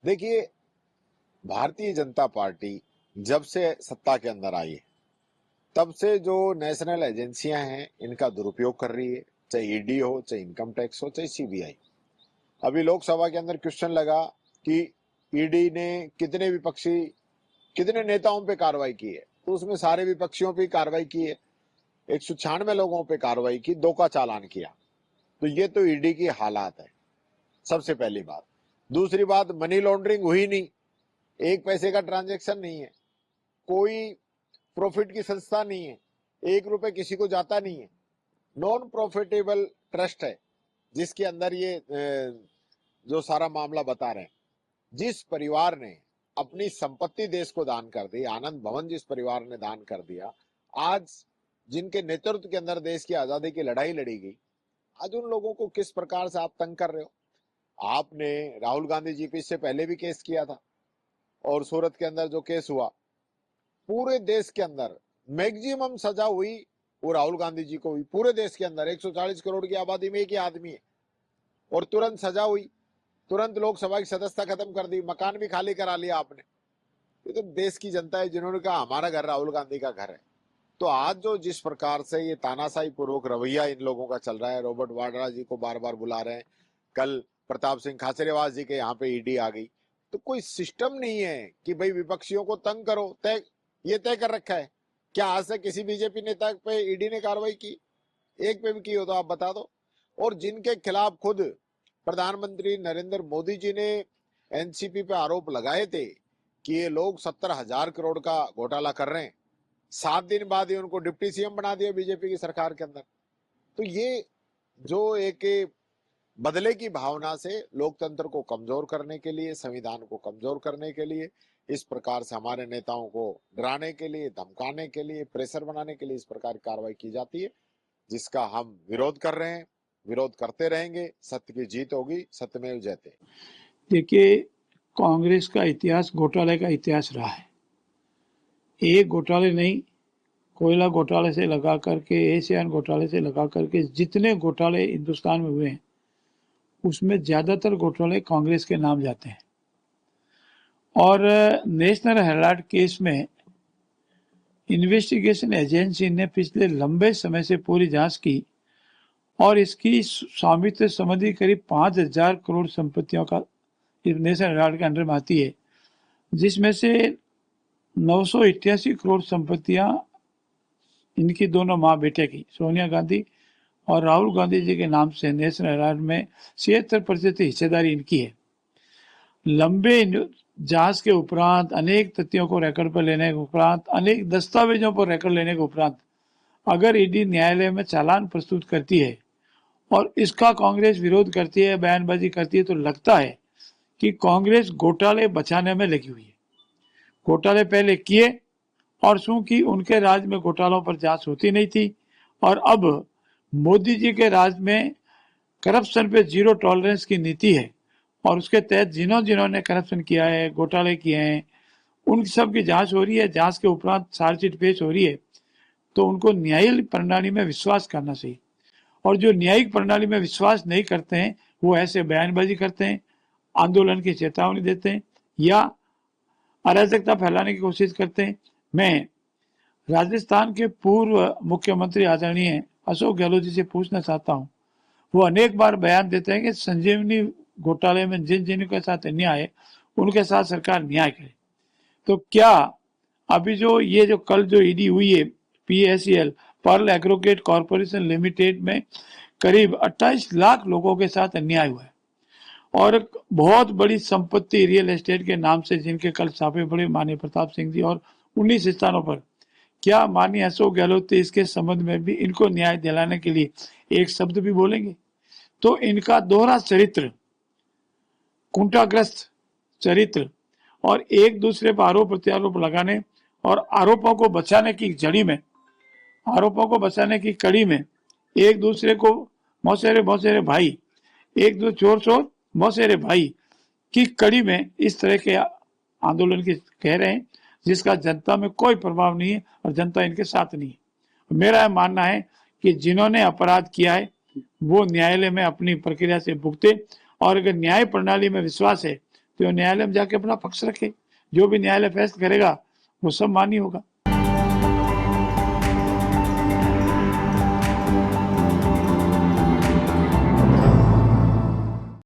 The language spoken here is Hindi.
देखिए, भारतीय जनता पार्टी जब से सत्ता के अंदर आई है, तब से जो नेशनल एजेंसियां हैं, इनका दुरुपयोग कर रही है। चाहे ईडी हो, चाहे इनकम टैक्स हो, चाहे सीबीआई। अभी लोकसभा के अंदर क्वेश्चन लगा कि ईडी ने कितने नेताओं पे कार्रवाई की है, तो उसमें सारे विपक्षियों पे कार्रवाई की है। 196 लोगों पे कार्रवाई की, 2 का चालान किया। तो ये तो ईडी की हालात है, सबसे पहली बात। दूसरी बात, मनी लॉन्ड्रिंग हुई नहीं, 1 पैसे का ट्रांजैक्शन नहीं है, कोई प्रॉफिट की संस्था नहीं है, 1 रुपए किसी को जाता नहीं है। नॉन प्रॉफिटेबल ट्रस्ट है, जिसके अंदर ये जो सारा मामला बता रहे हैं। जिस परिवार ने अपनी संपत्ति देश को दान कर दी, आनंद भवन जिस परिवार ने दान कर दिया, आज जिनके नेतृत्व के अंदर देश की आजादी की लड़ाई लड़ी गई, आज उन लोगों को किस प्रकार से आप तंग कर रहे हो। आपने राहुल गांधी जी पे इससे पहले भी केस किया था, और सूरत के अंदर जो केस हुआ, पूरे देश के अंदर मैक्सिमम सजा हुई वो राहुल गांधी जी को हुई। पूरे देश के अंदर 140 करोड़ की आबादी में एक ही आदमी है, और तुरंत सजा हुई, तुरंत लोकसभा की सदस्यता खत्म कर दी, मकान भी खाली करा लिया आपने। ये तो देश की जनता है जिन्होंने कहा हमारा घर राहुल गांधी का घर है। तो आज जो जिस प्रकार से ये तानाशाही पूर्वक रवैया इन लोगों का चल रहा है, रॉबर्ट वाड्रा जी को बार बार बुला रहे हैं, कल प्रताप सिंह खाचरियावास जी के यहाँ पे ईडी आ गई। तो कोई सिस्टम नहीं है कि भाई विपक्षियों को तंग करो, ये तय कर रखा है। क्या आज तक किसी बीजेपी नेता पे ईडी ने कार्रवाई की? एक पे भी की हो तो आप बता दो। और जिनके खिलाफ खुद प्रधानमंत्री नरेंद्र मोदी जी ने एनसीपी पे आरोप लगाए थे कि ये लोग 70,000 करोड़ का घोटाला कर रहे हैं, 7 दिन बाद ही उनको डिप्टी सीएम बना दिया बीजेपी की सरकार के अंदर। तो ये जो एक बदले की भावना से लोकतंत्र को कमजोर करने के लिए, संविधान को कमजोर करने के लिए, इस प्रकार से हमारे नेताओं को डराने के लिए, धमकाने के लिए, प्रेशर बनाने के लिए इस प्रकार की कार्रवाई की जाती है, जिसका हम विरोध कर रहे हैं, विरोध करते रहेंगे। सत्य की जीत होगी, सत्यमेव जयते। देखिए, कांग्रेस का इतिहास घोटाले का इतिहास रहा है। एक घोटाले नहीं, कोयला घोटाले से लगा करके, एशियन घोटाले से लगा करके जितने घोटाले हिंदुस्तान में हुए हैं, उसमें ज्यादातर घोटाले कांग्रेस के नाम जाते हैं। और नेशनल हेराल्ड केस में इन्वेस्टिगेशन एजेंसी ने पिछले लंबे समय से पूरी जांच की, और इसकी स्वामित्व संबंधी करीब 5,000 करोड़ संपत्तियों का नेशनल हेराल्ड के अंडर में आती है, जिसमें से 988 करोड़ संपत्तियां इनकी दोनों माँ बेटे की, सोनिया गांधी और राहुल गांधी जी के नाम से नेशनल हेराल्ड में 76% हिस्सेदारी इनकी है। लंबे जांच के उपरांत, अनेक तथ्यों को रिकॉर्ड पर लेने के उपरांत, अनेक दस्तावेजों पर रिकॉर्ड लेने के उपरांत अगर ईडी न्यायालय में चालान प्रस्तुत करती है और इसका कांग्रेस विरोध करती है, बयानबाजी करती है, तो लगता है कि कांग्रेस घोटाले बचाने में लगी हुई है। घोटाले पहले किए, और चूंकि उनके राज में घोटालों पर जांच होती नहीं थी, और अब मोदी जी के राज में करप्शन पे जीरो टॉलरेंस की नीति है, और उसके तहत जिन्होंने करप्शन किया है, घोटाले किए हैं, उन सब की जांच हो रही है। जांच के उपरांत चार्जशीट पेश हो रही है, तो उनको न्यायिक प्रणाली में विश्वास करना चाहिए। और जो न्यायिक प्रणाली में विश्वास नहीं करते हैं, वो ऐसे बयानबाजी करते हैं, आंदोलन की चेतावनी देते हैं, या अराजकता फैलाने की कोशिश करते हैं। मैं राजस्थान के पूर्व मुख्यमंत्री आदरणीय अशोक गहलोत जी से पूछना चाहता हूँ, वो अनेक बार बयान देते हैं कि संजीवनी घोटाले में जिन जिन के साथ अन्याय है, उनके साथ सरकार न्याय करे। तो क्या अभी जो कल जो ईडी हुई है, पीएसईएल, पर्ल एग्रोगेट कॉर्पोरेशन लिमिटेड में करीब 28 लाख लोगों के साथ अन्याय हुआ है, और बहुत बड़ी संपत्ति रियल एस्टेट के नाम से जिनके कल छापे पड़े माननीय प्रताप सिंह जी, और 19 स्थानों पर, क्या माननीय अशोक गहलोत इसके संबंध में भी इनको न्याय दिलाने के लिए एक शब्द भी बोलेंगे? तो इनका दोहरा चरित्र, कुंठाग्रस्त चरित्र, और एक दूसरे पर आरोप प्रत्यारोप लगाने और आरोपों को बचाने की कड़ी में एक दूसरे को मौसेरे भाई, एक दो चोर मौसेरे भाई की कड़ी में इस तरह के आंदोलन की कह रहे हैं, जिसका जनता में कोई प्रभाव नहीं है और जनता इनके साथ नहीं है। मेरा मानना है कि जिन्होंने अपराध किया है वो न्यायालय में अपनी प्रक्रिया से भुगते, और अगर न्याय प्रणाली में विश्वास है तो न्यायालय में जाके अपना पक्ष रखे, जो भी न्यायालय फैसला करेगा वो सब मान्य होगा।